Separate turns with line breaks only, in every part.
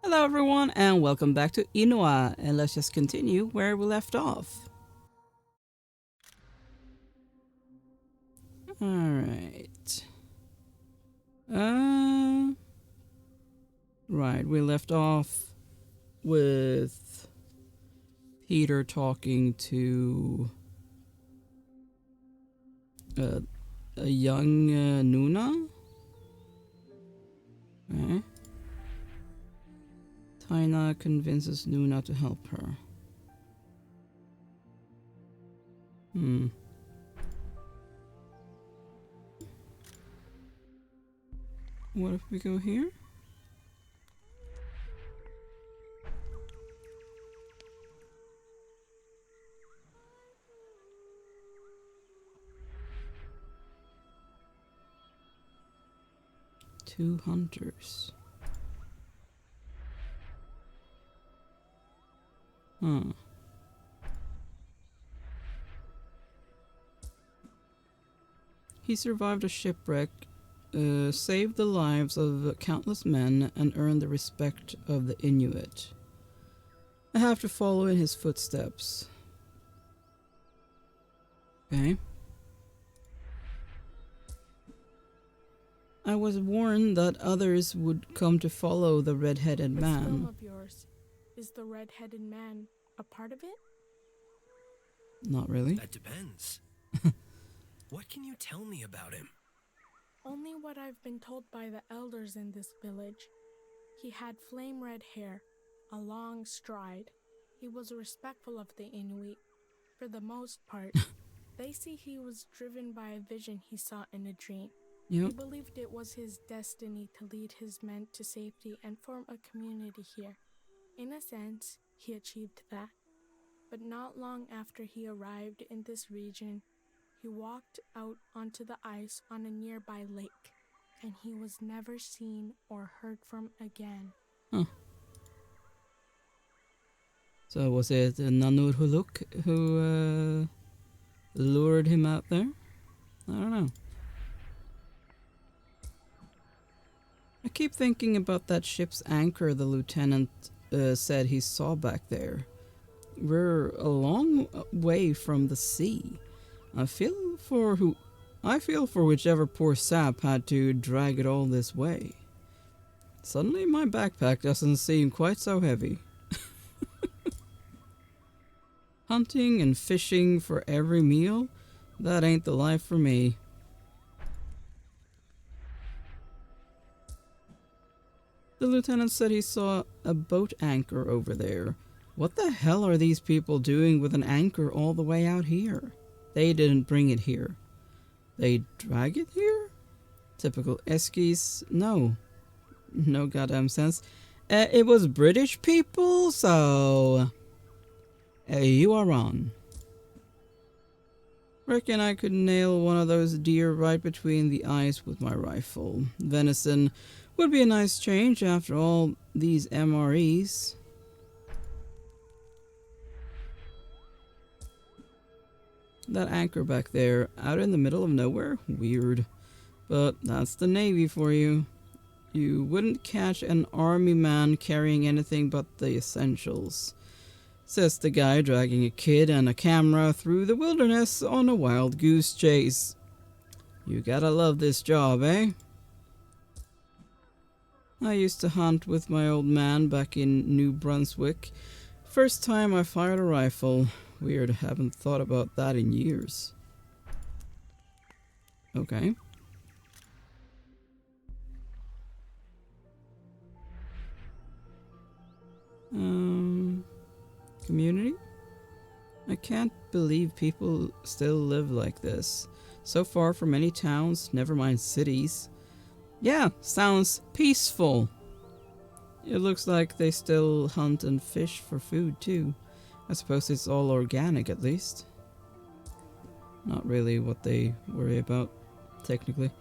Hello everyone and welcome back to Inua, and let's just continue where we left off. Alright. Right, we left off with Peter talking to a young Nuna. Okay. Taina convinces Nuna to help her. What if we go here? Two hunters. He survived a shipwreck, saved the lives of countless men, and earned the respect of the Inuit. I have to follow in his footsteps. Okay. I was warned that others would come to follow the red-headed man.
This film of yours, is the red-headed man a part of it?
Not really.
That depends. What can you tell me about him?
Only what I've been told by the elders in this village. He had flame red hair, a long stride. He was respectful of the Inuit. For the most part, they say he was driven by a vision he saw in a dream.
Yep.
He believed it was his destiny to lead his men to safety and form a community here. In a sense, he achieved that. But not long after he arrived in this region, he walked out onto the ice on a nearby lake, and he was never seen or heard from again.
Huh. So was it Nanur Huluk who lured him out there? I don't know. I keep thinking about that ship's anchor the lieutenant said he saw back there. We're a long way from the sea. I feel for whichever poor sap had to drag it all this way. Suddenly my backpack doesn't seem quite so heavy. Hunting and fishing for every meal? That ain't the life for me. The lieutenant said he saw a boat anchor over there. What the hell are these people doing with an anchor all the way out here? They didn't bring it here. They drag it here? Typical Eskies? No. No goddamn sense. It was British people, so... you are wrong. Reckon I could nail one of those deer right between the eyes with my rifle. Venison would be a nice change after all these MREs. That anchor back there, out in the middle of nowhere? Weird. But that's the Navy for you. You wouldn't catch an army man carrying anything but the essentials. Says the guy dragging a kid and a camera through the wilderness on a wild goose chase. You gotta love this job, eh? I used to hunt with my old man back in New Brunswick. First time I fired a rifle. Weird, haven't thought about that in years. Okay. Community? I can't believe people still live like this. So far from any towns, never mind cities. Yeah, sounds peaceful. It looks like they still hunt and fish for food too. I suppose it's all organic at least. Not really what they worry about, technically.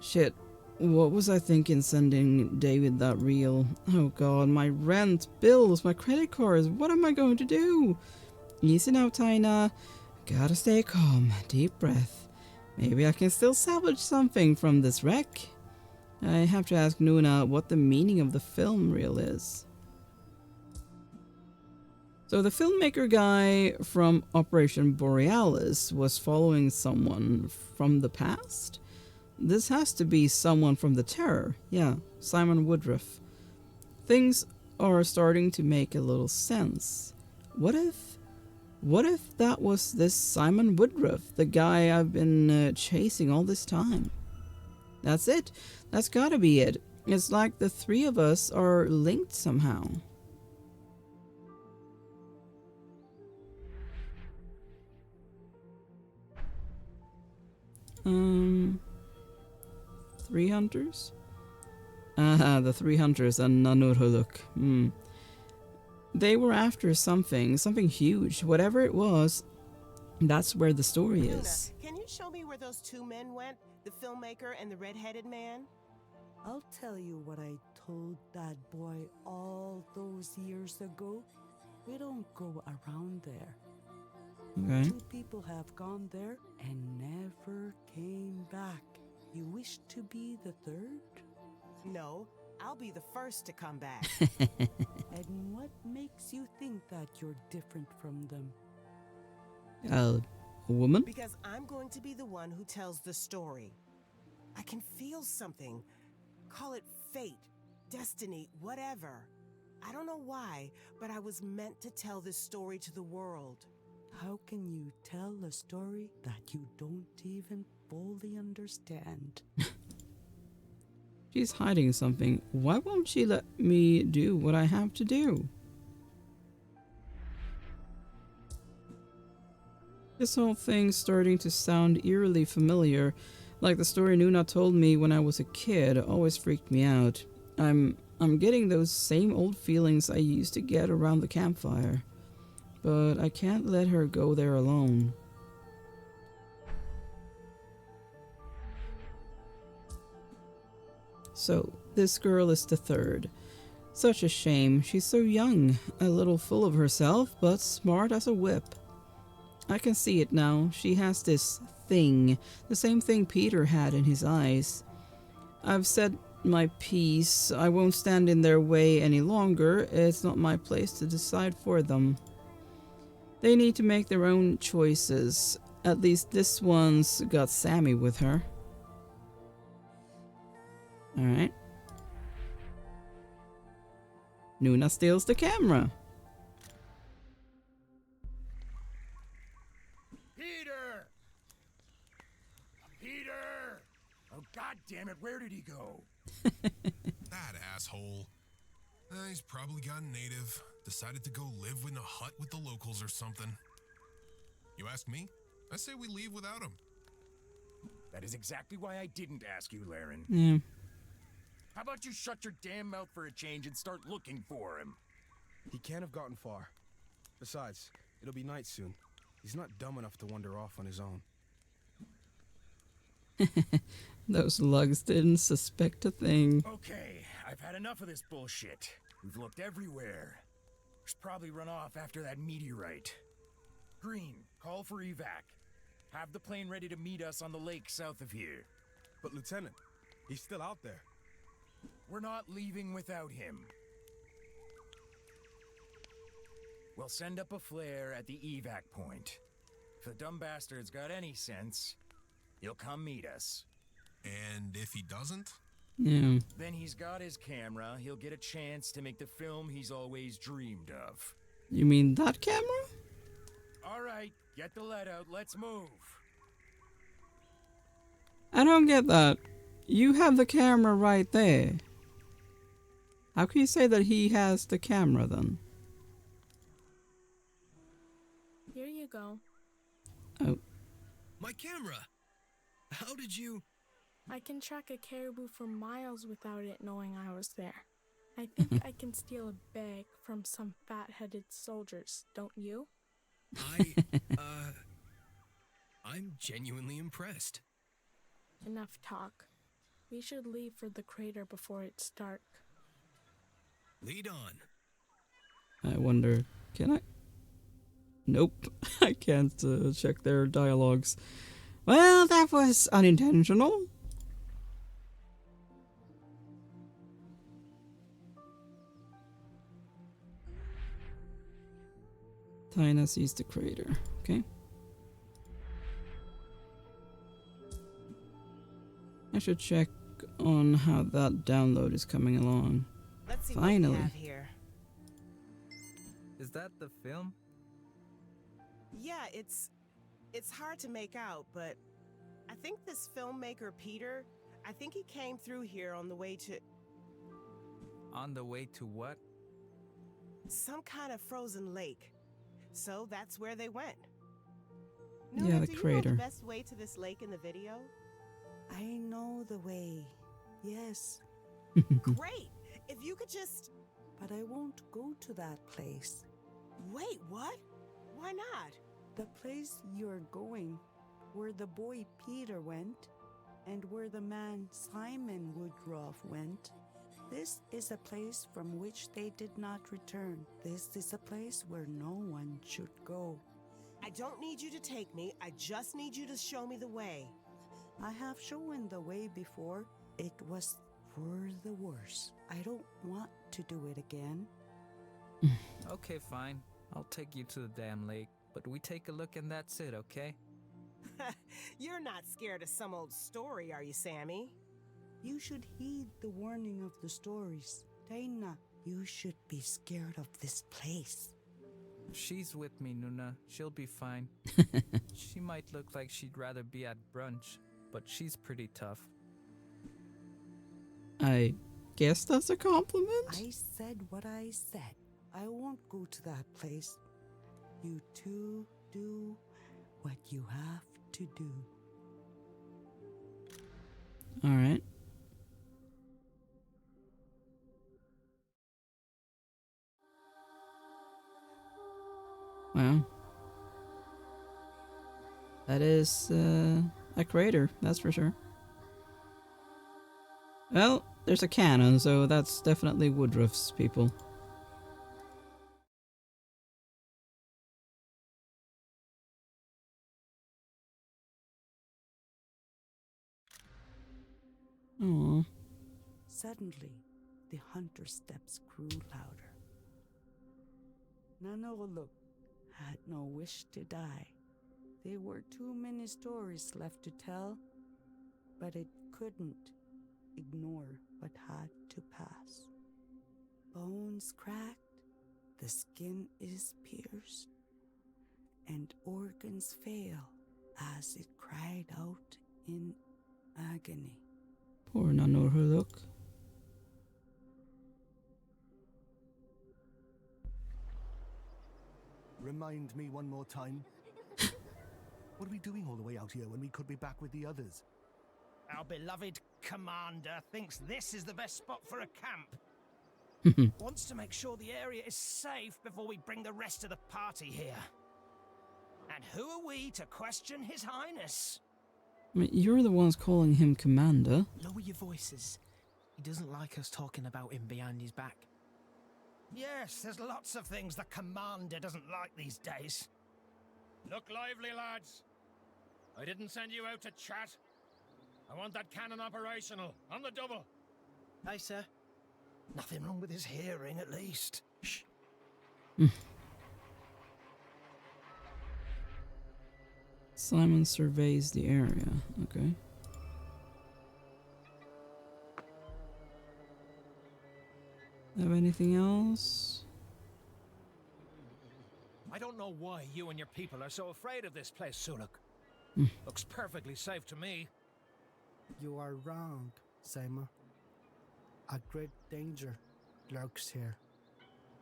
Shit, what was I thinking sending David that reel? Oh god, my rent, bills, my credit cards, what am I going to do? Easy now, Taina. Gotta stay calm, deep breath. Maybe I can still salvage something from this wreck. I have to ask Nuna what the meaning of the film reel is. So the filmmaker guy from Operation Borealis was following someone from the past? This has to be someone from the Terror. Yeah, Simon Woodruff. Things are starting to make a little sense. What if that was this Simon Woodruff, the guy I've been chasing all this time? That's it. That's gotta be it. It's like the three of us are linked somehow. 3 hunters? The 3 hunters and Nanurhuluk. They were after something huge. Whatever it was, that's where the story is.
Can you show me where those 2 men went? The filmmaker and the red-headed man?
I'll tell you what I told that boy all those years ago. We don't go around there.
Okay.
2 people have gone there and never came back. You wish to be the 3rd?
No, I'll be the first to come back.
And what makes you think that you're different from them?
A woman?
Because I'm going to be the one who tells the story. I can feel something. Call it fate, destiny, whatever. I don't know why, but I was meant to tell this story to the world.
How can you tell a story that you don't even fully understand?
She's hiding something. Why won't she let me do what I have to do? This whole thing's starting to sound eerily familiar, like the story Nuna told me when I was a kid. It always freaked me out. I'm getting those same old feelings I used to get around the campfire. But I can't let her go there alone. So, this girl is the 3rd. Such a shame. She's so young, a little full of herself, but smart as a whip. I can see it now. She has this thing, the same thing Peter had in his eyes. I've said my piece. I won't stand in their way any longer. It's not my place to decide for them. They need to make their own choices. At least this one's got Sammy with her. Alright. Nuna steals the camera.
Peter! Peter! Oh, god damn it, where did he go?
That asshole. He's probably gone native. Decided to go live in a hut with the locals or something. You ask me? I say we leave without him.
That is exactly why I didn't ask you, Laren.
Yeah.
How about you shut your damn mouth for a change and start looking for him?
He can't have gotten far. Besides, it'll be night soon. He's not dumb enough to wander off on his own.
Those lugs didn't suspect a thing.
Okay, I've had enough of this bullshit. We've looked everywhere. He's probably run off after that meteorite. Green, call for evac. Have the plane ready to meet us on the lake south of here.
But Lieutenant, he's still out there.
We're not leaving without him. We'll send up a flare at the evac point. If the dumb bastard's got any sense, he'll come meet us.
And if he doesn't?
Yeah.
Then he's got his camera. He'll get a chance to make the film he's always dreamed of.
You mean that camera?
All right, get the lead out. Let's move.
I don't get that. You have the camera right there. How can you say that he has the camera then?
Here you go.
Oh.
My camera! How did you...
I can track a caribou for miles without it knowing I was there. I think I can steal a bag from some fat-headed soldiers, don't you?
I'm genuinely impressed.
Enough talk. We should leave for the crater before it's dark.
Lead on.
I wonder, can I? Nope, I can't check their dialogues. Well, that was unintentional. Taina sees the crater. Okay. I should check on how that download is coming along.
Let's see
Finally.
what we have here.
Is that the film?
Yeah, it's hard to make out, but I think this filmmaker Peter, I think he came through here on the way to
On the way to what?
some kind of frozen lake. So that's where they went.
Yeah, the
do you know
crater.
the best way to this lake in the video?
I know the way. Yes,
Great! If you could just...
but I won't go to that place.
Wait, what? Why not?
The place you're going, where the boy Peter went, and where the man Simon Woodruff went. This is a place from which they did not return. This is a place where no one should go.
I don't need you to take me. I just need you to show me the way.
I have shown the way before. It was for the worse. I don't want to do it again.
Okay, fine. I'll take you to the damn lake, but we take a look and that's it, okay?
You're not scared of some old story, are you, Sammy?
You should heed the warning of the stories. Taina, you should be scared of this place.
She's with me, Nuna. She'll be fine. She might look like she'd rather be at brunch, but she's pretty tough.
I guess that's a compliment?
I said what I said. I won't go to that place. You two do what you have to do.
Alright. Wow. That is a crater, that's for sure. Well, there's a cannon, so that's definitely Woodruff's people. Aww.
Suddenly, the hunter's steps grew louder. Nanolok had no wish to die. There were too many stories left to tell, but it couldn't ignore what had to pass. Bones cracked, the skin is pierced, and organs fail as it cried out in agony.
Poor Nanorhuluk.
Remind me one more time. What are we doing all the way out here when we could be back with the others?
Our beloved commander thinks this is the best spot for a camp. Wants to make sure the area is safe before we bring the rest of the party here. And who are we to question His Highness?
I mean, you're the ones calling him Commander.
Lower your voices. He doesn't like us talking about him behind his back.
Yes, there's lots of things the commander doesn't like these days. Look lively, lads. I didn't send you out to chat. I want that cannon operational, on the double.
Aye, sir.
Nothing wrong with his hearing, at least. Shh.
Simon surveys the area. Okay. Have anything else?
I don't know why you and your people are so afraid of this place, Suluk. Looks perfectly safe to me.
You are wrong, Simon. A great danger lurks here.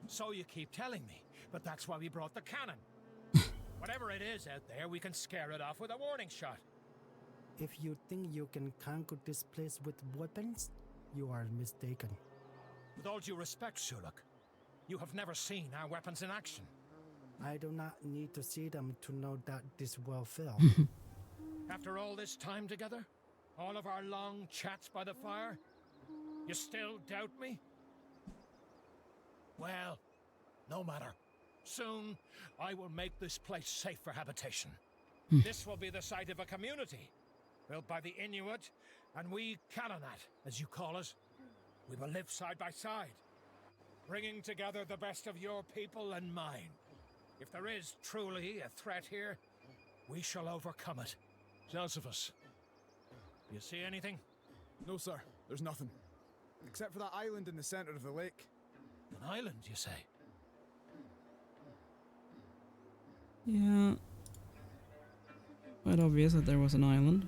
So you keep telling me, but that's why we brought the cannon. Whatever it is out there, we can scare it off with a warning shot.
If you think you can conquer this place with weapons, you are mistaken.
With all due respect, Suluk, you have never seen our weapons in action.
I do not need to see them to know that this will fail.
After all this time together, all of our long chats by the fire, you still doubt me? Well, no matter. Soon, I will make this place safe for habitation. This will be the site of a community, built by the Inuit, and we Kananat, as you call us. We will live side by side, bringing together the best of your people and mine.
If there is truly a threat here, we shall overcome it. Josephus, you see anything?
No, sir. There's nothing. Except for that island in the center of the lake.
An island, you say?
Yeah. Quite obvious that there was an island.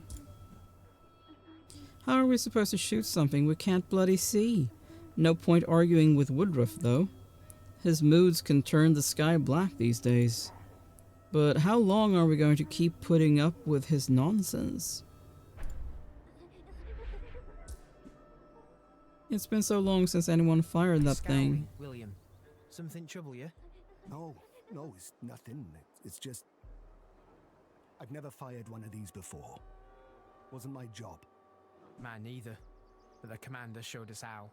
How are we supposed to shoot something we can't bloody see? No point arguing with Woodruff, though. His moods can turn the sky black these days. But how long are we going to keep putting up with his nonsense? It's been so long since anyone fired that thing.
William, something trouble you?
No, it's nothing. It's just... I've never fired one of these before. Wasn't my job.
Man, neither. But the commander showed us how.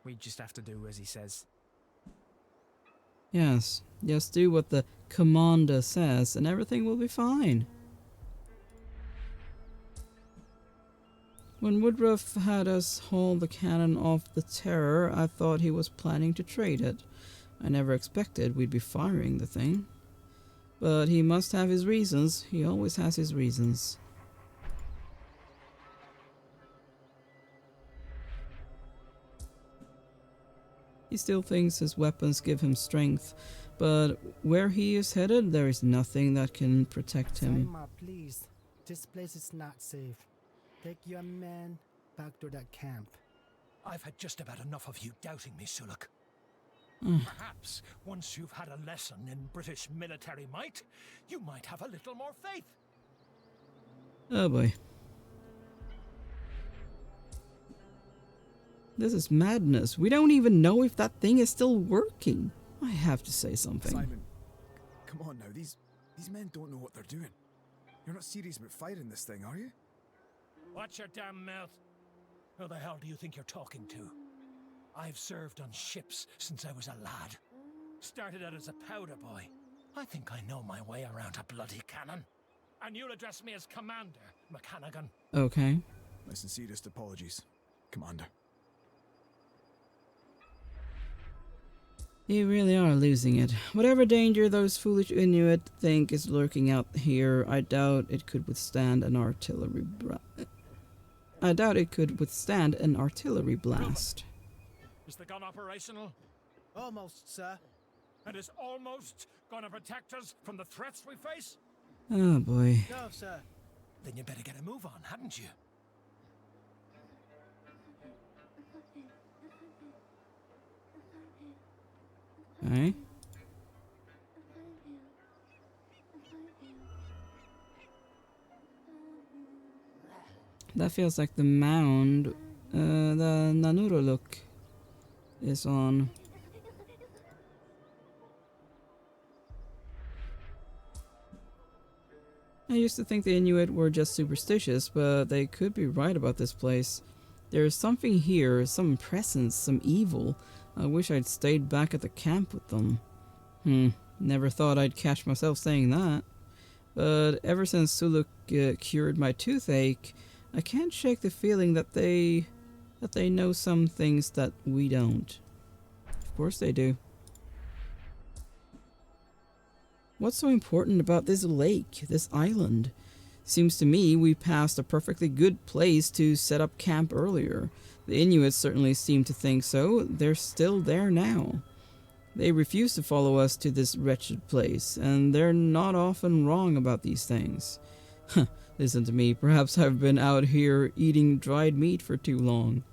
We just have to do as he says.
Yes, just do what the commander says and everything will be fine. When Woodruff had us haul the cannon off the Terror, I thought he was planning to trade it. I never expected we'd be firing the thing. But he must have his reasons. He always has his reasons. He still thinks his weapons give him strength, but where he is headed, there is nothing that can protect him.
Saima, please. This place is not safe. Take your man back to that camp.
I've had just about enough of you doubting me, Suluk. Perhaps once you've had a lesson in British military might, you might have a little more faith.
Oh boy. This is madness. We don't even know if that thing is still working. I have to say something.
Simon, come on now. These men don't know what they're doing. You're not serious about firing this thing, are you?
Watch your damn mouth. Who the hell do you think you're talking to? I've served on ships since I was a lad. Started out as a powder boy. I think I know my way around a bloody cannon. And you'll address me as Commander, McCannagan.
Okay.
My sincerest apologies, Commander.
You really are losing it. Whatever danger those foolish Inuit think is lurking out here, I doubt it could withstand an artillery blast.
Is the gun operational?
Almost, sir.
And is almost gonna protect us from the threats we face?
Oh boy.
No, sir.
Then you better get a move on, hadn't you?
Okay. That feels like the mound the Nanuro look is on. I used to think the Inuit were just superstitious, but they could be right about this place. There's something here, some presence, some evil. I wish I'd stayed back at the camp with them. Never thought I'd catch myself saying that. But ever since Suluk cured my toothache, I can't shake the feeling that they know some things that we don't. Of course they do. What's so important about this lake, this island? Seems to me we passed a perfectly good place to set up camp earlier. The Inuits certainly seem to think so. They're still there now. They refuse to follow us to this wretched place, and they're not often wrong about these things. Listen to me, perhaps I've been out here eating dried meat for too long.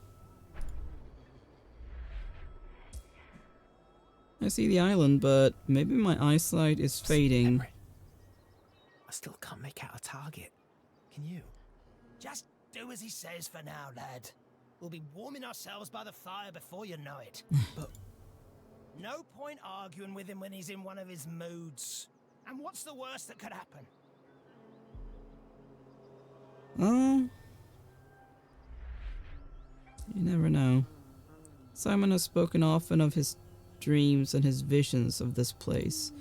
I see the island, but maybe my eyesight is fading.
Henry, I still can't make out a target. Can you?
Just do as he says for now, lad. We'll be warming ourselves by the fire before you know it. But no point arguing with him when he's in one of his moods. And what's the worst that could happen?
Well, you never know. Simon has spoken often of his dreams and his visions of this place,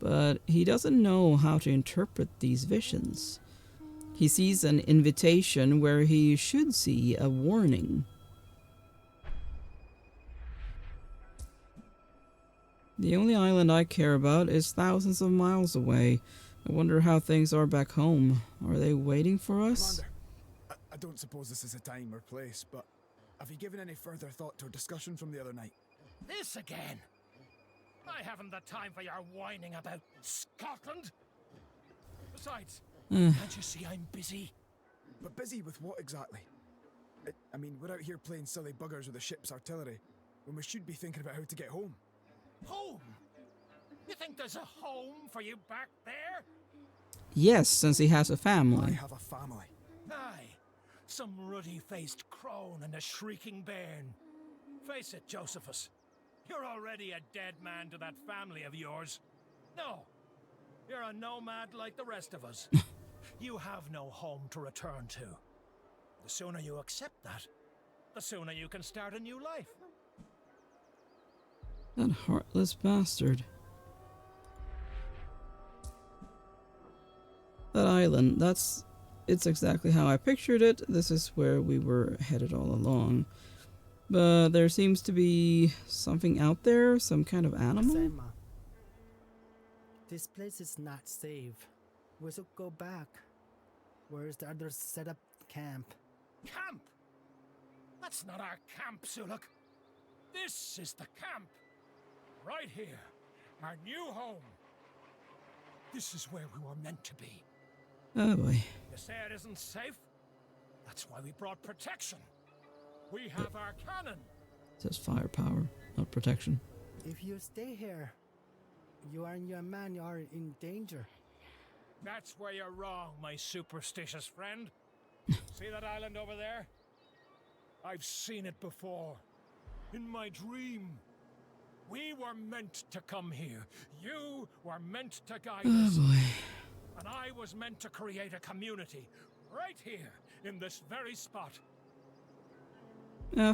but he doesn't know how to interpret these visions. He sees an invitation where he should see a warning. The only island I care about is thousands of miles away. I wonder how things are back home. Are they waiting for us?
Commander, I don't suppose this is a time or place, but have you given any further thought to our discussion from the other night?
This again? I haven't the time for your whining about Scotland. Besides, can't you see I'm busy?
But busy with what exactly? I mean, we're out here playing silly buggers with the ship's artillery, when we should be thinking about how to get home.
Home? You think there's a home for you back there?
Yes, since he has a
I
family.
have a family.
Aye. Some ruddy-faced crone and a shrieking bairn. Face it, Josephus. You're already a dead man to that family of yours. No. You're a nomad like the rest of us. You have no home to return to. The sooner you accept that, the sooner you can start a new life.
That heartless bastard. That island, it's exactly how I pictured it. This is where we were headed all along. But there seems to be something out there, some kind of animal.
Sema, this place is not safe. We should go back. Where's the other set up camp?
Camp? That's not our camp, Suluk. This is the camp. Right here. Our new home. This is where we were meant to be.
Oh boy.
You say it isn't safe? That's why we brought protection. We have our cannon.
It says firepower, not protection.
If you stay here, you and your man are in danger.
That's where you're wrong, my superstitious friend. See that island over there? I've seen it before. In my dream. We were meant to come here. You were meant to guide
Oh
us.
boy.
And I was meant to create a community. Right here, in this very spot.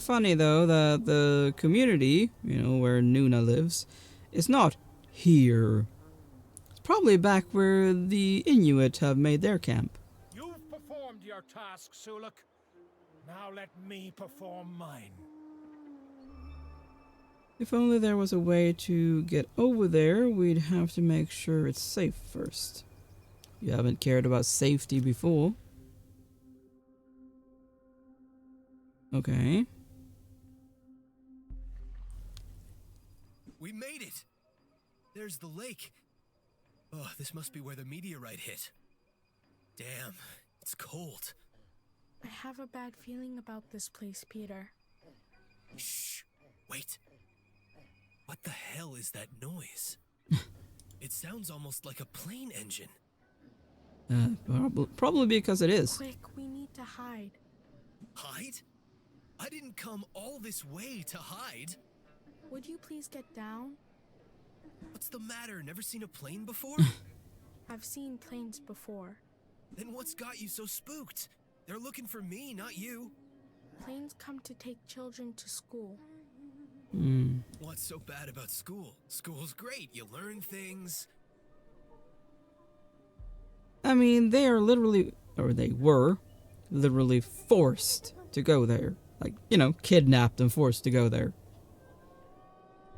Funny though that the community, where Nuna lives, is not here. It's probably back where the Inuit have made their camp.
You've performed your task, Suluk. Now let me perform mine.
If only there was a way to get over there, we'd have to make sure it's safe first. You haven't cared about safety before. Okay.
We made it! There's the lake. Oh, this must be where the meteorite hit. Damn, it's cold.
I have a bad feeling about this place, Peter.
Shh, wait. What the hell is that noise? It sounds almost like a plane engine.
Probably because it is.
Quick, we need to hide.
Hide? I didn't come all this way to hide.
Would you please get down?
What's the matter? Never seen a plane before?
I've seen planes before.
Then what's got you so spooked? They're looking for me, not you.
Planes come to take children to school.
What's so bad about school? School's great. You learn things.
I mean, they are literally, or they were, literally forced to go there. Like, kidnapped and forced to go there.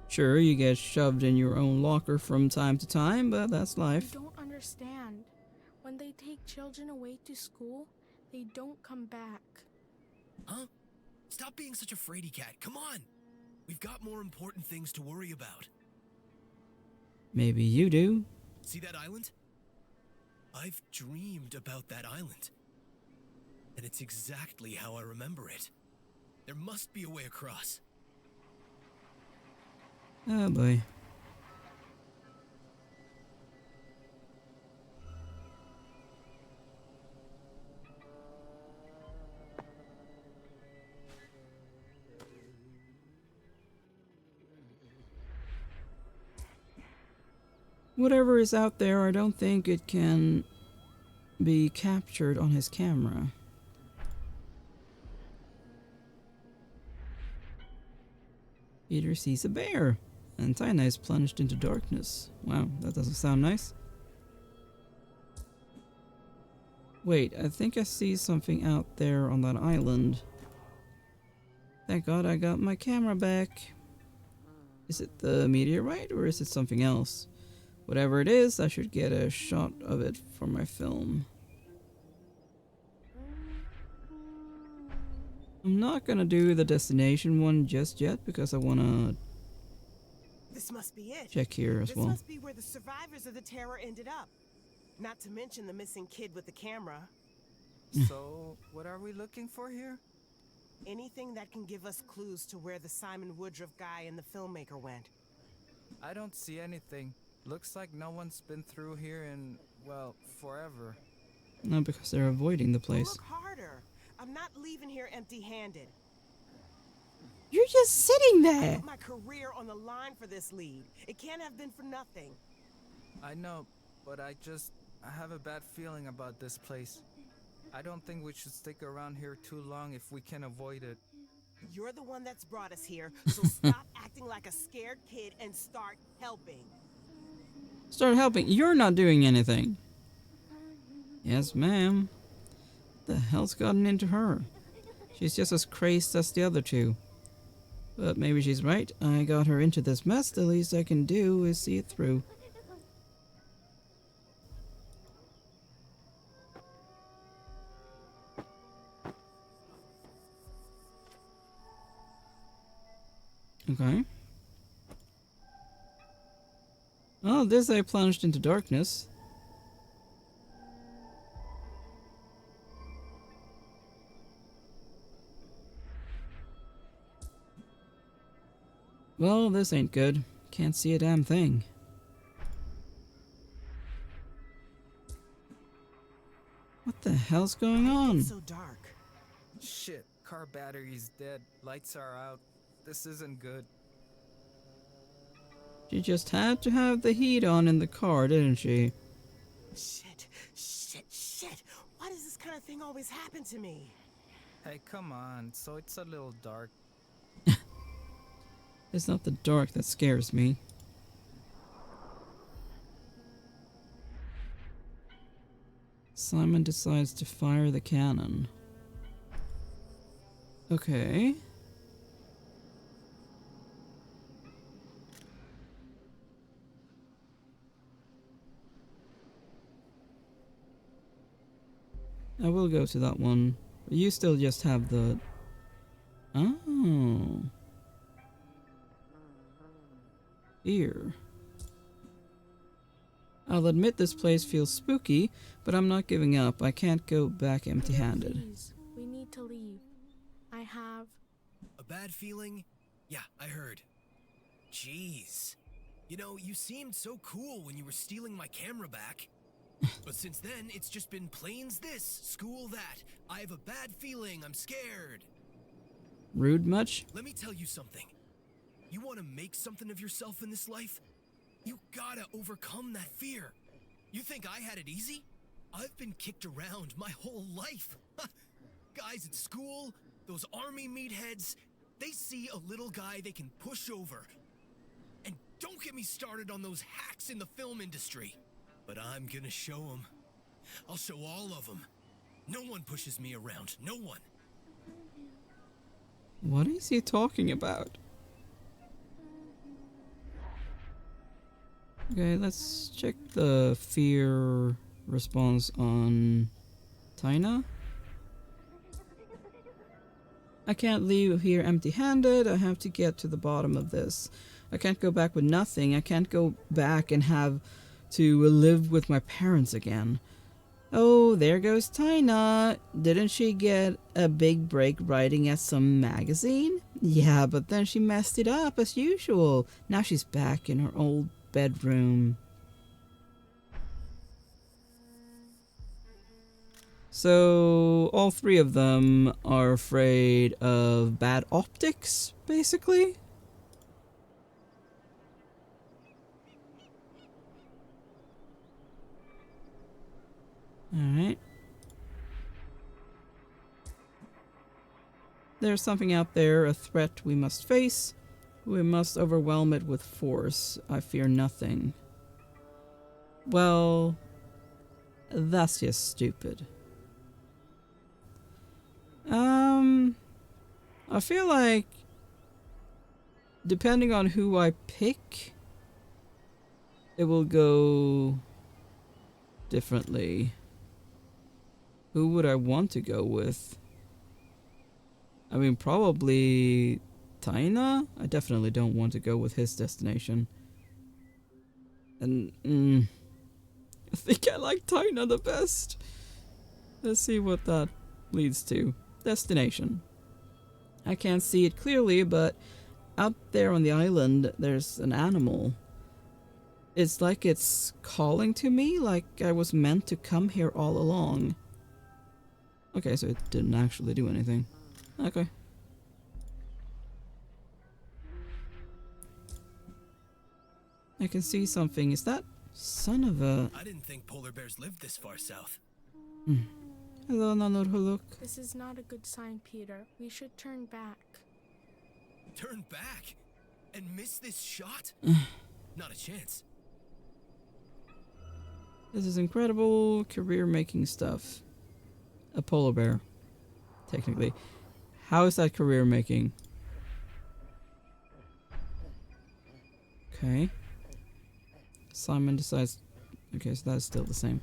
Sure, you get shoved in your own locker from time to time, but that's life.
I don't understand. When they take children away to school, they don't come back.
Huh? Stop being such a fraidy cat. Come on. We've got more important things to worry about.
Maybe you do.
See that island? I've dreamed about that island. And it's exactly how I remember it. There must be a way across.
Oh boy. Whatever is out there, I don't think it can be captured on his camera. Peter sees a bear, and Taina is plunged into darkness. Wow, that doesn't sound nice. Wait, I think I see something out there on that island. Thank God I got my camera back. Is it the meteorite or is it something else? Whatever it is, I should get a shot of it for my film. I'm not gonna do the destination one just yet because I wanna
This must be it.
check here as
This
well.
must be where the survivors of the terror ended up. Not to mention the missing kid with the camera.
So, what are we looking for here?
Anything that can give us clues to where the Simon Woodruff guy and the filmmaker went.
I don't see anything. Looks like no one's been through here in, well, forever.
No, because they're avoiding the place.
Look harder. I'm not leaving here empty-handed.
You're just sitting
I
there!
put my career on the line for this lead. It can't have been for nothing.
I know, but I have a bad feeling about this place. I don't think we should stick around here too long if we can avoid it.
You're the one that's brought us here, so stop acting like a scared kid and start helping.
Start helping. You're not doing anything. Yes, ma'am. The hell's gotten into her? She's just as crazed as the other two. But maybe she's right. I got her into this mess. The least I can do is see it through. Okay. Oh, this I plunged into darkness. Well, this ain't good. Can't see a damn thing. What the hell's going on?
It's so dark.
Shit, car battery's dead. Lights are out. This isn't good.
She just had to have the heat on in the car, didn't she?
Shit. Why does this kind of thing always happen to me?
Hey, come on. So it's a little dark.
It's not the dark that scares me. Simon decides to fire the cannon. Okay. I will go to that one. You still just have the... Oh. Here. I'll admit this place feels spooky, but I'm not giving up. I can't go back empty-handed.
Please, we need to leave. I have...
A bad feeling? Yeah, I heard. Jeez. You know, you seemed so cool when you were stealing my camera back. But since then, it's just been plains this, school that. I have a bad feeling, I'm scared.
Rude much?
Let me tell you something. You want to make something of yourself in this life? You gotta overcome that fear. You think I had it easy? I've been kicked around my whole life. Guys at school, those army meatheads, they see a little guy they can push over. And don't get me started on those hacks in the film industry. But I'm gonna show them. I'll show all of them. No one pushes me around, no one.
What is he talking about? Okay, let's check the fear response on Tina. I can't leave here empty-handed. I have to get to the bottom of this. I can't go back with nothing. I can't go back and have to live with my parents again. Oh, there goes Tina. Didn't she get a big break writing at some magazine? Yeah, but then she messed it up as usual. Now she's back in her old bedroom. So all three of them are afraid of bad optics, basically? Alright. There's something out there, a threat we must face. We must overwhelm it with force. I fear nothing. Well, that's just stupid. I feel like depending on who I pick, it will go differently. Who would I want to go with? I mean, probably Taina? I definitely don't want to go with his destination. And, I think I like Taina the best. Let's see what that leads to. Destination. I can't see it clearly, but out there on the island, there's an animal. It's like it's calling to me, like I was meant to come here all along. Okay, so it didn't actually do anything. Okay. I can see something. Is that son of a...
I didn't think polar bears lived this far south.
Hello, Nanurhuluk.
This is not a good sign, Peter. We should turn back.
Turn back? And miss this shot? Not a chance.
This is incredible career-making stuff. A polar bear, technically. How is that career-making? Okay. Simon decides... Okay, so that's still the same.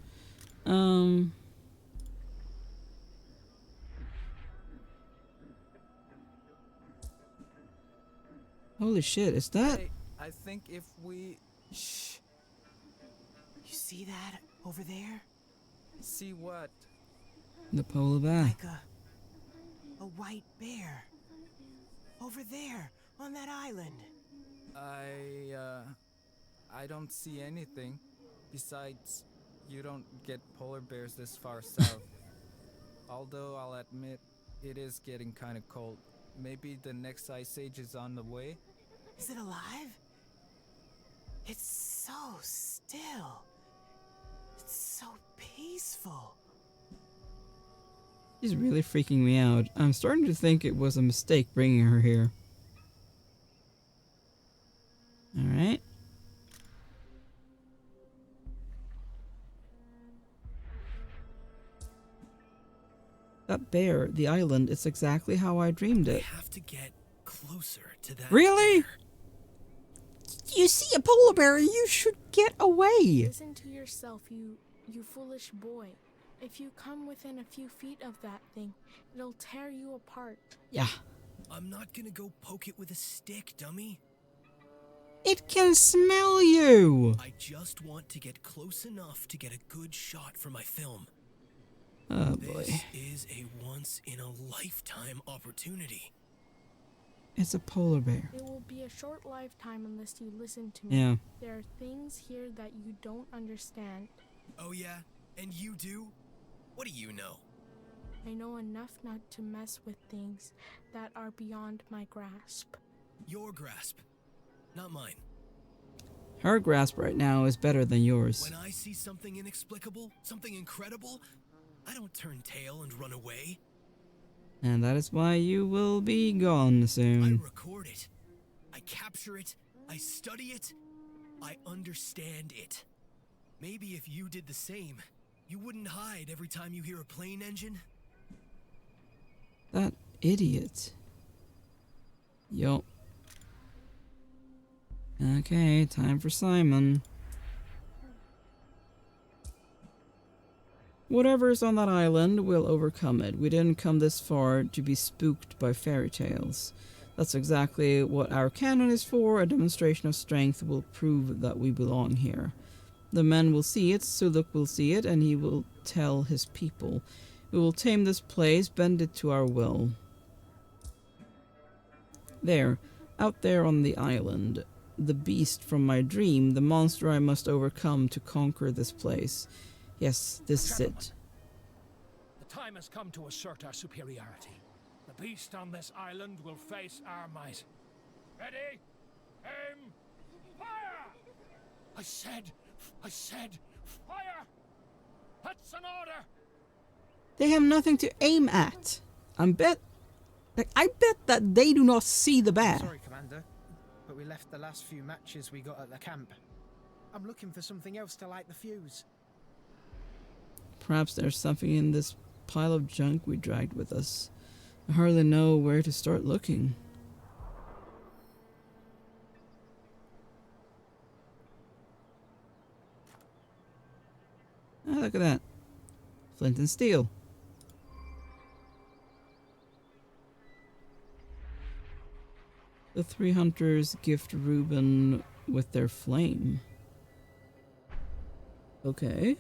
Holy shit, is that...
Hey, I think if we...
Shh. You see that over there?
See what?
The polar bear.
Like a white bear. Over there, on that island.
I don't see anything. Besides, you don't get polar bears this far south. Although I'll admit, it is getting kind of cold. Maybe the next ice age is on the way?
Is it alive? It's so still. It's so peaceful.
She's really freaking me out. I'm starting to think it was a mistake bringing her here. Alright. That bear, the island, it's exactly how I dreamed
We
it.
have to get closer to that.
Really?
bear.
You see a polar bear, you should get away.
Listen to yourself, you foolish boy. If you come within a few feet of that thing, it'll tear you apart.
Yeah.
I'm not gonna go poke it with a stick, dummy.
It can smell you.
I just want to get close enough to get a good shot for my film.
Oh boy.
This is a once-in-a-lifetime opportunity.
It's a polar bear.
It will be a short lifetime unless you listen to me.
Yeah.
There are things here that you don't understand.
Oh yeah? And you do? What do you know?
I know enough not to mess with things that are beyond my grasp.
Your grasp, not mine.
Her grasp right now is better than yours.
When I see something inexplicable, something incredible, I don't turn tail and run away.
And that is why you will be gone
I
soon.
record it. I capture it. I study it. I understand it. Maybe if you did the same, you wouldn't hide every time you hear a plane engine.
That idiot. Yup. Okay, time for Simon. Whatever's on that island will overcome it. We didn't come this far to be spooked by fairy tales. That's exactly what our cannon is for. A demonstration of strength will prove that we belong here. The men will see it, Suluk will see it, and he will tell his people. We will tame this place, bend it to our will. There, out there on the island, the beast from my dream, the monster I must overcome to conquer this place. Yes, this is it.
The time has come to assert our superiority. The beast on this island will face our might. Ready? Aim! Fire! I said, fire! That's an order!
They have nothing to aim at. I bet that they do not see the bear.
Sorry, Commander, but we left the last few matches we got at the camp. I'm looking for something else to light the fuse.
Perhaps there's something in this pile of junk we dragged with us. I hardly know where to start looking. Ah, look at that. Flint and steel. The three hunters gift Reuben with their flame. Okay.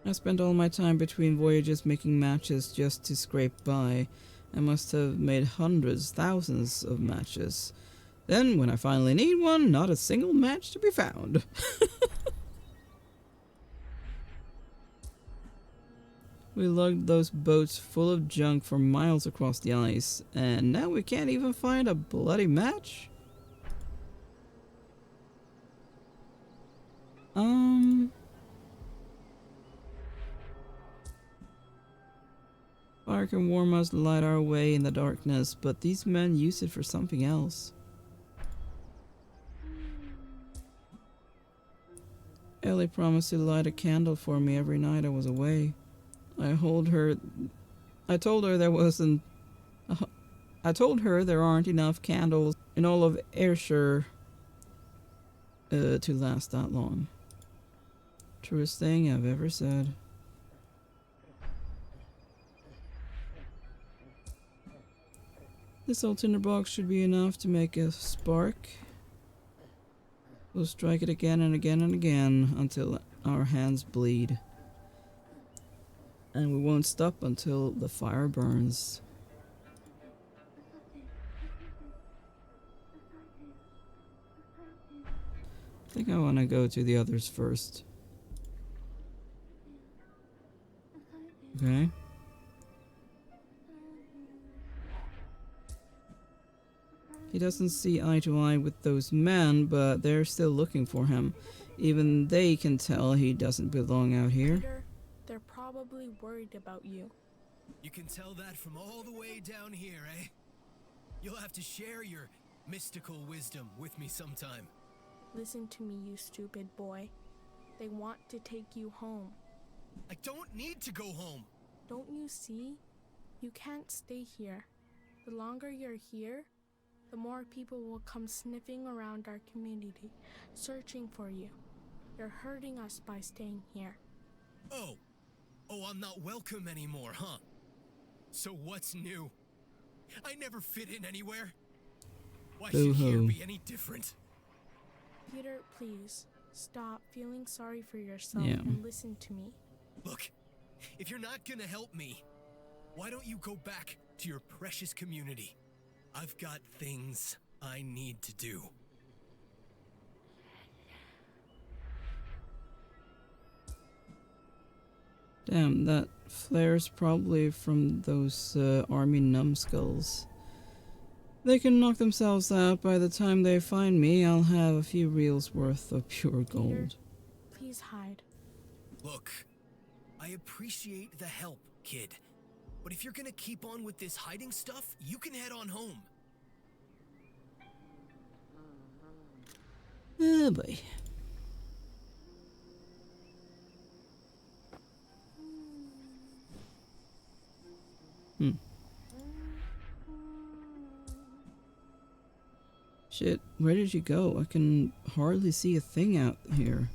I spent all my time between voyages making matches just to scrape by. I must have made hundreds, thousands of matches. Then, when I finally need one, not a single match to be found. We lugged those boats full of junk for miles across the ice, and now we can't even find a bloody match? Fire can warm us, light our way in the darkness, but these men use it for something else. Ellie promised to light a candle for me every night I was away. I told her there aren't enough candles in all of Ayrshire to last that long. Truest thing I've ever said. This old tinderbox should be enough to make a spark. We'll strike it again and again and again until our hands bleed. And we won't stop until the fire burns. I think I want to go to the others first. Okay. He doesn't see eye to eye with those men, but they're still looking for him. Even they can tell he doesn't belong out here.
Peter, they're probably worried about you.
You can tell that from all the way down here, eh? You'll have to share your mystical wisdom with me sometime.
Listen to me, you stupid boy. They want to take you home.
I don't need to go home.
Don't you see? You can't stay here. The longer you're here, the more people will come sniffing around our community, searching for you. You're hurting us by staying here.
Oh, I'm not welcome anymore, huh? So what's new? I never fit in anywhere. Why should here be any different?
Peter, please, stop feeling sorry for yourself and listen to me.
Look, if you're not gonna help me, why don't you go back to your precious community? I've got things I need to do.
Damn, that flare's probably from those army numbskulls. They can knock themselves out. By the time they find me, I'll have a few reels worth of pure gold.
Peter, please hide.
Look, I appreciate the help, kid. But if you're gonna keep on with this hiding stuff, you can head on home.
Oh boy. Shit, where did you go? I can hardly see a thing out here.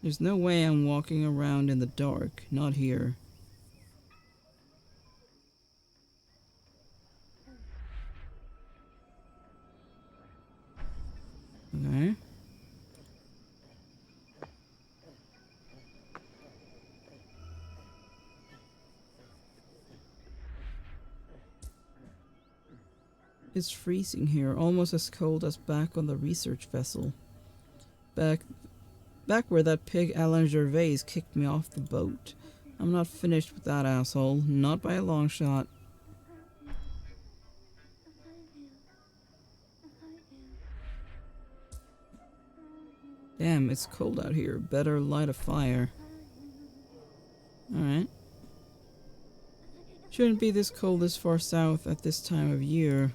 There's no way I'm walking around in the dark. Not here. Okay. It's freezing here, almost as cold as back on the research vessel. Back where that pig Alan Gervais kicked me off the boat. I'm not finished with that asshole, not by a long shot. Damn, it's cold out here. Better light a fire. Alright. Shouldn't be this cold this far south at this time of year.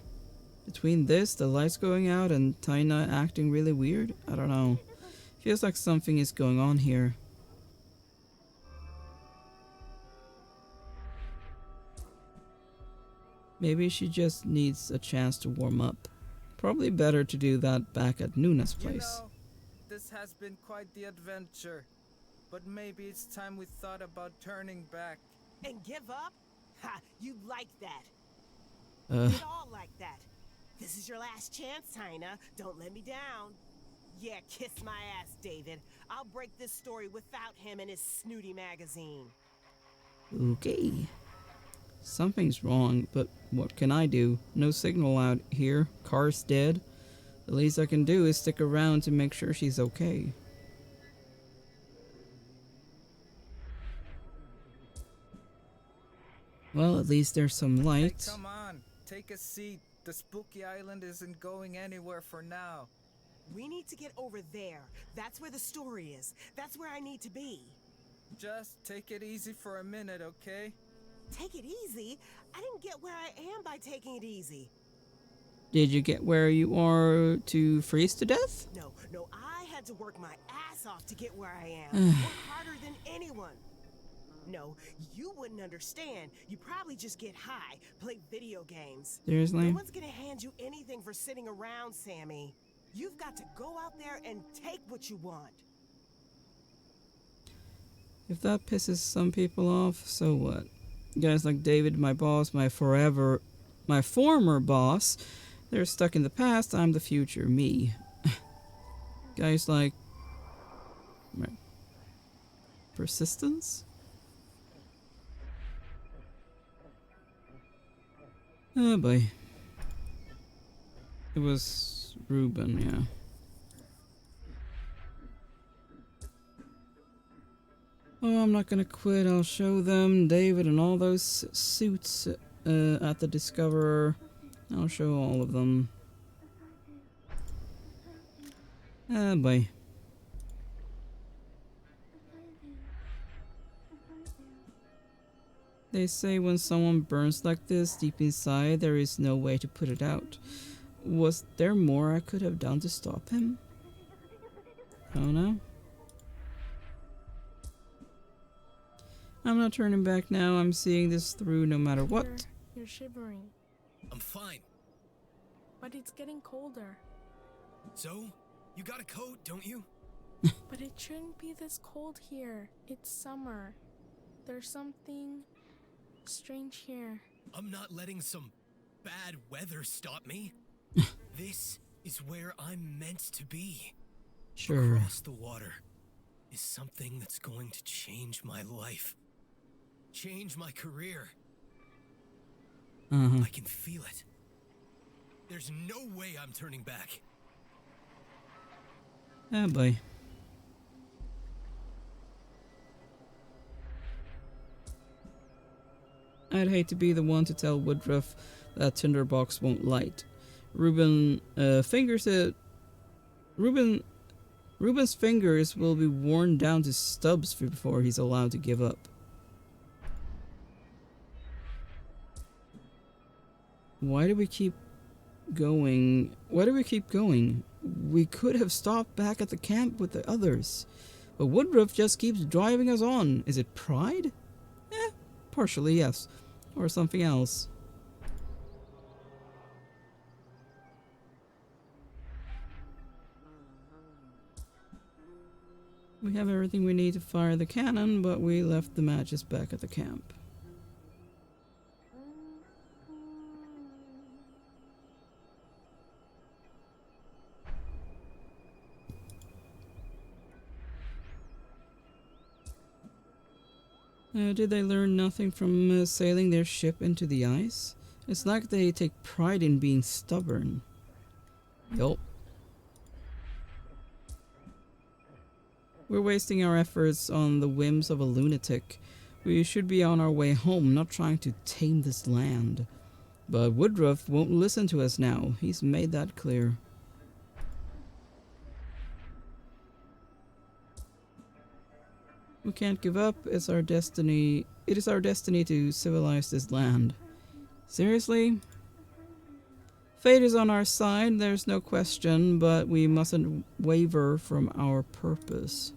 Between this, the lights going out, and Taina acting really weird, I don't know. Feels like something is going on here. Maybe she just needs a chance to warm up. Probably better to do that back at Nuna's place.
You know, this has been quite the adventure. But maybe it's time we thought about turning back.
And give up? Ha! You like that.
Uh,
We'd all like that. This is your last chance, Tina. Don't let me down. Yeah, kiss my ass, David. I'll break this story without him and his snooty magazine.
okay. Something's wrong, but what can I do? No signal out here. Car's dead. The least I can do is stick around to make sure she's okay. Well, at least there's some light.
Hey, come on, take a seat. The spooky island isn't going anywhere for now.
We need to get over there. That's where the story is. That's where I need to be.
Just take it easy for a minute, okay?
Take it easy? I didn't get where I am by taking it easy.
Did you get where you are to freeze to death?
No, I had to work my ass off to get where I am. Work harder than anyone. No, you wouldn't understand. You probably just get high, play video games.
Seriously?
No one's gonna hand you anything for sitting around, Sammy. You've got to go out there and take what you want.
If that pisses some people off, so what? Guys like David, my boss, my former boss, they're stuck in the past, I'm the future, me. Guys like... Persistence? Oh boy. It was Ruben, yeah. Oh, I'm not gonna quit. I'll show them David and all those suits at the Discoverer. I'll show all of them. Ah, boy. They say when someone burns like this deep inside, there is no way to put it out. Was there more I could have done to stop him? Oh no. I'm not turning back now. I'm seeing this through no matter what.
You're shivering.
I'm fine.
But it's getting colder.
So, you got a coat, don't you?
But it shouldn't be this cold here. It's summer. There's something strange here.
I'm not letting some bad weather stop me. This is where I'm meant to be.
Sure.
Across the water is something that's going to change my life. Change my career. I can feel it. There's no way I'm turning back.
Oh boy. I'd hate to be the one to tell Woodruff that Tinderbox won't light. Ruben's fingers will be worn down to stubs before he's allowed to give up. Why do we keep going? We could have stopped back at the camp with the others. But Woodruff just keeps driving us on. Is it pride? Partially, yes. Or something else. We have everything we need to fire the cannon, but we left the matches back at the camp. Did they learn nothing from sailing their ship into the ice? It's like they take pride in being stubborn. Yup. We're wasting our efforts on the whims of a lunatic. We should be on our way home, not trying to tame this land. But Woodruff won't listen to us now. He's made that clear. We can't give up. It's our destiny. It is our destiny to civilize this land. Seriously? Fate is on our side, there's no question, but we mustn't waver from our purpose.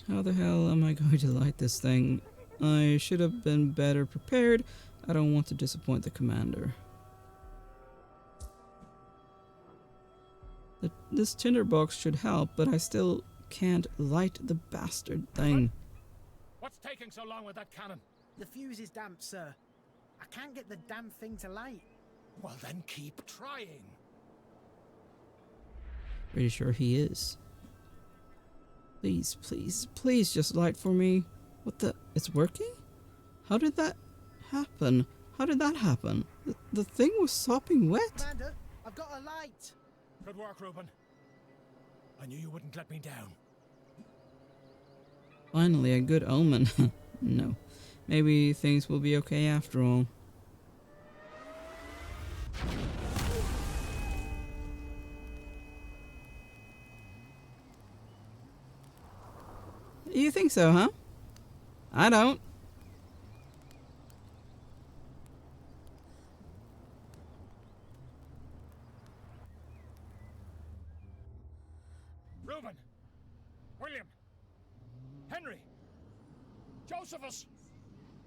How the hell am I going to light this thing? I should have been better prepared. I don't want to disappoint the commander. This tinderbox should help, but I still can't light the bastard thing.
What's taking so long with that cannon?
The fuse is damp, sir. I can't get the damn thing to light.
Well, then keep trying.
Pretty sure he is. Please, please, please just light for me. What the? It's working? How did that happen? How did that happen? The thing was sopping wet.
Commander, I've got a light.
Good work, Reuben. I knew you wouldn't let me down.
Finally, a good omen. No. Maybe things will be okay after all. You think so, huh? I don't.
Reuben! William! Henry! Josephus!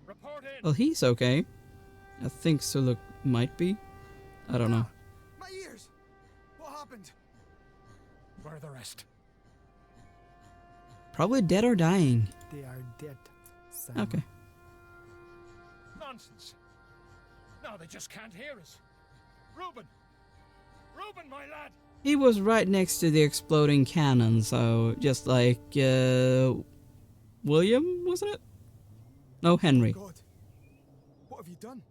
Report in!
Well, he's okay. I think Suluk might be. I don't know.
My ears! What happened?
Where are the rest?
Probably dead or dying.
They are dead, Sam.
Okay.
Nonsense. No, they just can't hear us. Reuben! Reuben, my lad!
He was right next to the exploding cannon, so just like, William, wasn't it? No, Henry.
God. What have you done?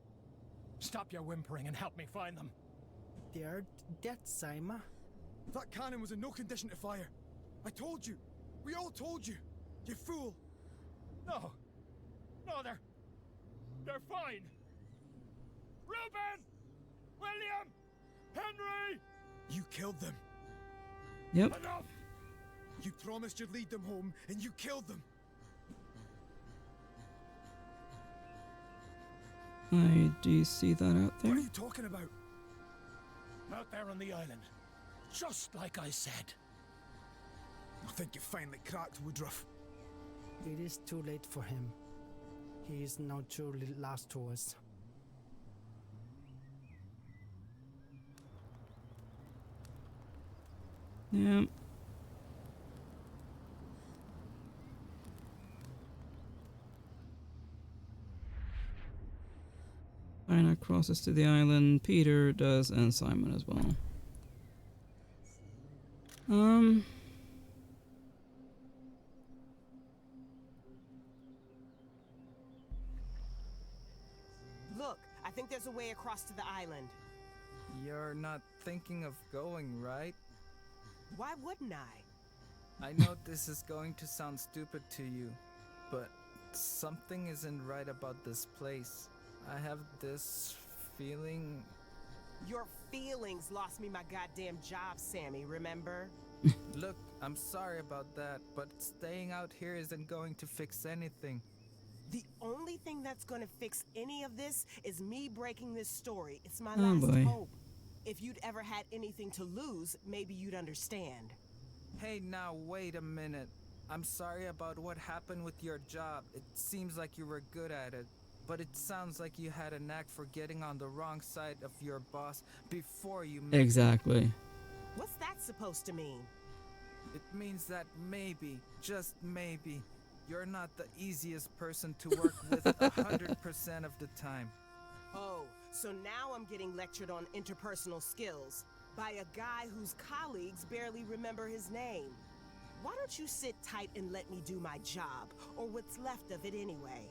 Stop your whimpering and help me find them.
They are dead, Saima.
That cannon was in no condition to fire. I told you. We all told you. You fool.
No. No, they're fine. Reuben! William! Henry!
You killed them.
Yep.
Enough!
You promised you'd lead them home, and you killed them.
Do you see that out
What
there?
are you talking about?
Out there on the island. Just like I said.
I think you finally cracked, Woodruff.
It is too late for him. He is now truly lost to us.
Yeah. Aina crosses to the island. Peter does, and Simon as well.
Look, I think there's a way across to the island.
You're not thinking of going, right?
Why wouldn't I?
I know this is going to sound stupid to you, but something isn't right about this place. I have this feeling...
Your feelings lost me my goddamn job, Sammy, remember?
Look, I'm sorry about that, but staying out here isn't going to fix anything.
The only thing that's gonna fix any of this is me breaking this story. It's my
Oh,
last
boy.
hope. If you'd ever had anything to lose, maybe you'd understand.
Hey, now wait a minute. I'm sorry about what happened with your job. It seems like you were good at it, but it sounds like you had a knack for getting on the wrong side of your boss before you met.
Exactly.
What's that supposed to mean?
It means that maybe, just maybe, you're not the easiest person to work with 100% of the time.
Oh, so now I'm getting lectured on interpersonal skills by a guy whose colleagues barely remember his name. Why don't you sit tight and let me do my job, or what's left of it anyway?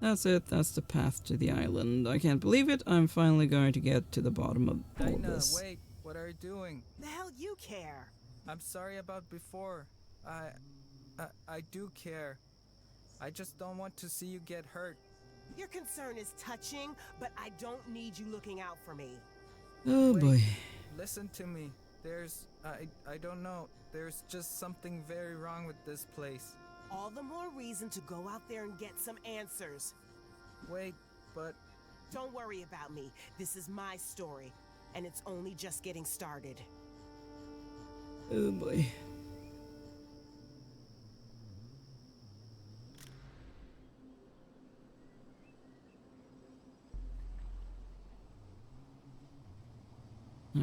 That's it. That's the path to the island. I can't believe it. I'm finally going to get to the bottom of all
Dinah,
this.
wait, what are you doing?
The hell you care?
I'm sorry about before. I do care. I just don't want to see you get hurt.
Your concern is touching, but I don't need you looking out for me.
Oh
Wait,
boy.
Listen to me. I don't know. There's just something very wrong with this place.
All the more reason to go out there and get some answers.
Wait, but...
Don't worry about me. This is my story, and it's only just getting started.
Oh boy.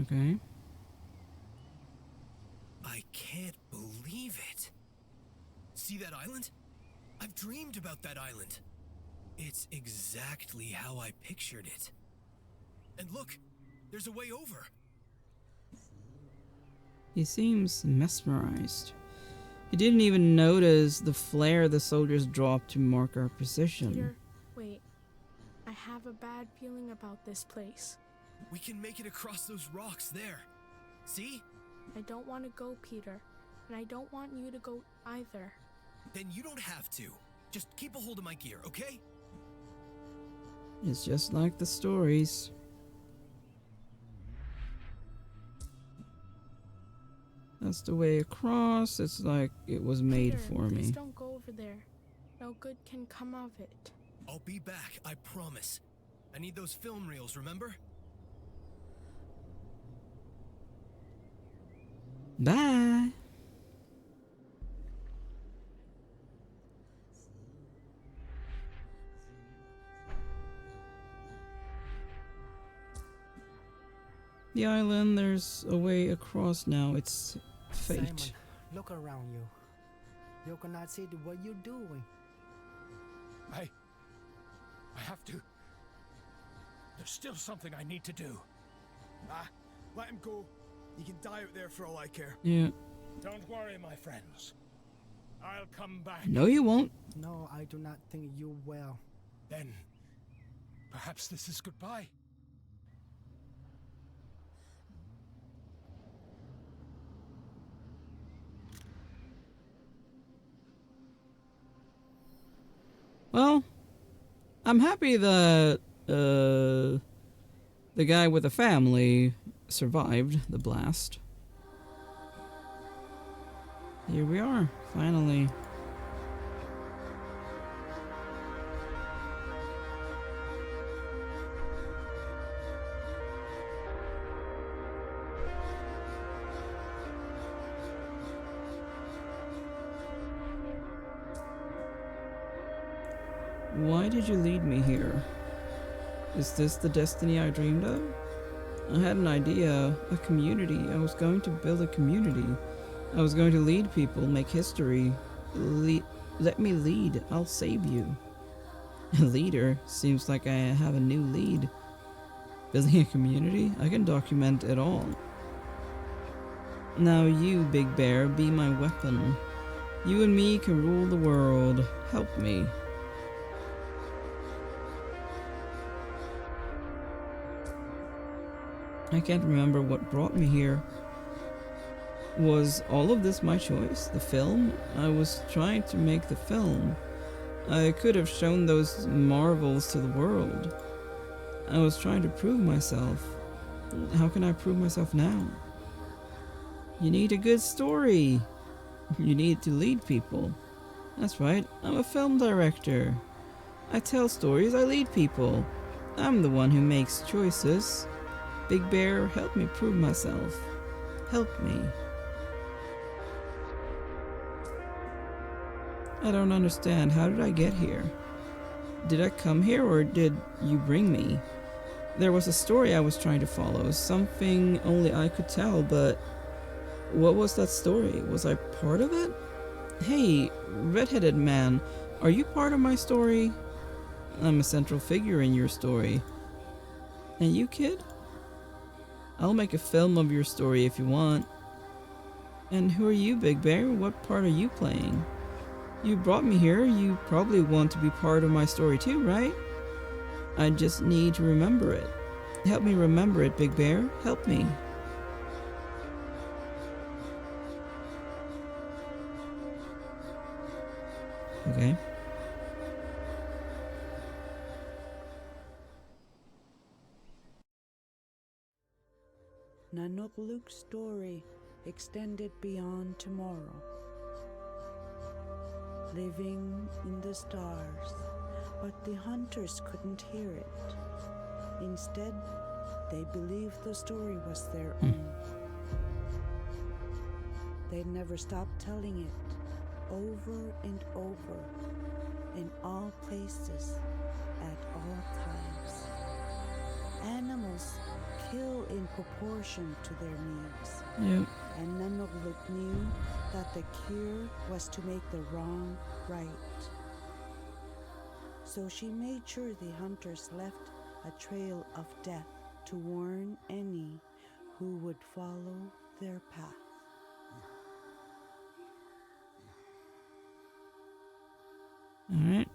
Okay.
I can't believe it. See that island? I've dreamed about that island. It's exactly how I pictured it. And look, there's a way over.
He seems mesmerized. He didn't even notice the flare the soldiers dropped to mark our position.
Peter, wait. I have a bad feeling about this place.
We can make it across those rocks there. See?
I don't want to go, Peter. And I don't want you to go either.
Then you don't have to. Just keep a hold of my gear, okay?
It's just like the stories. That's the way across. It's like it was made
Peter,
for
please
me.
don't go over there. No good can come of it.
I'll be back, I promise. I need those film reels, remember?
Bye. The island, there's a way across now. It's fate.
Simon, look around you. You cannot see what you're doing.
I have to. There's still something I need to do.
Ah, let him go. He can die out there for all I care.
Yeah.
Don't worry, my friends. I'll come back.
No, you won't.
No, I do not think you will.
Then, perhaps this is goodbye.
Well, I'm happy that the guy with the family survived the blast. Here we are, finally. Why did you lead me here? Is this the destiny I dreamed of? I had an idea, a community. I was going to build a community. I was going to lead people, make history. Let me lead. I'll save you. A leader? Seems like I have a new lead. Building a community? I can document it all. Now you, Big Bear, be my weapon. You and me can rule the world. Help me. I can't remember what brought me here. Was all of this my choice? The film? I was trying to make the film. I could have shown those marvels to the world. I was trying to prove myself. How can I prove myself now? You need a good story. You need to lead people. That's right, I'm a film director. I tell stories, I lead people. I'm the one who makes choices. Big Bear, help me prove myself. Help me. I don't understand. How did I get here? Did I come here or did you bring me? There was a story I was trying to follow, something only I could tell, but what was that story? Was I part of it? Hey, red-headed man, are you part of my story? I'm a central figure in your story. And you, kid? I'll make a film of your story if you want. And who are you, Big Bear? What part are you playing? You brought me here, you probably want to be part of my story too, right? I just need to remember it. Help me remember it, Big Bear. Help me. Okay.
Nanook Luke's story extended beyond tomorrow. Living in the stars, but the hunters couldn't hear it. Instead, they believed the story was their own. They never stopped telling it, over and over, in all places, at all times. Animals kill in proportion to their needs.
Yep.
And none of it knew that the cure was to make the wrong right. So she made sure the hunters left a trail of death to warn any who would follow their path.
All right.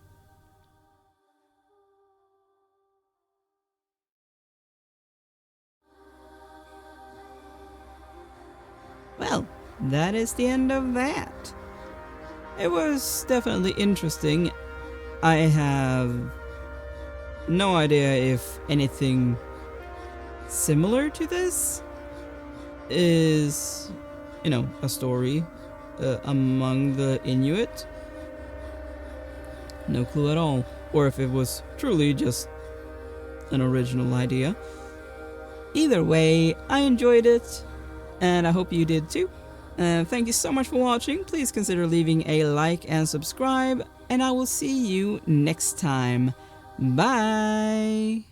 Well, that is the end of that. It was definitely interesting. I have no idea if anything similar to this is, a story among the Inuit. No clue at all. Or if it was truly just an original idea. Either way, I enjoyed it, and I hope you did too. Thank you so much for watching. Please consider leaving a like and subscribe, and I will see you next time. Bye!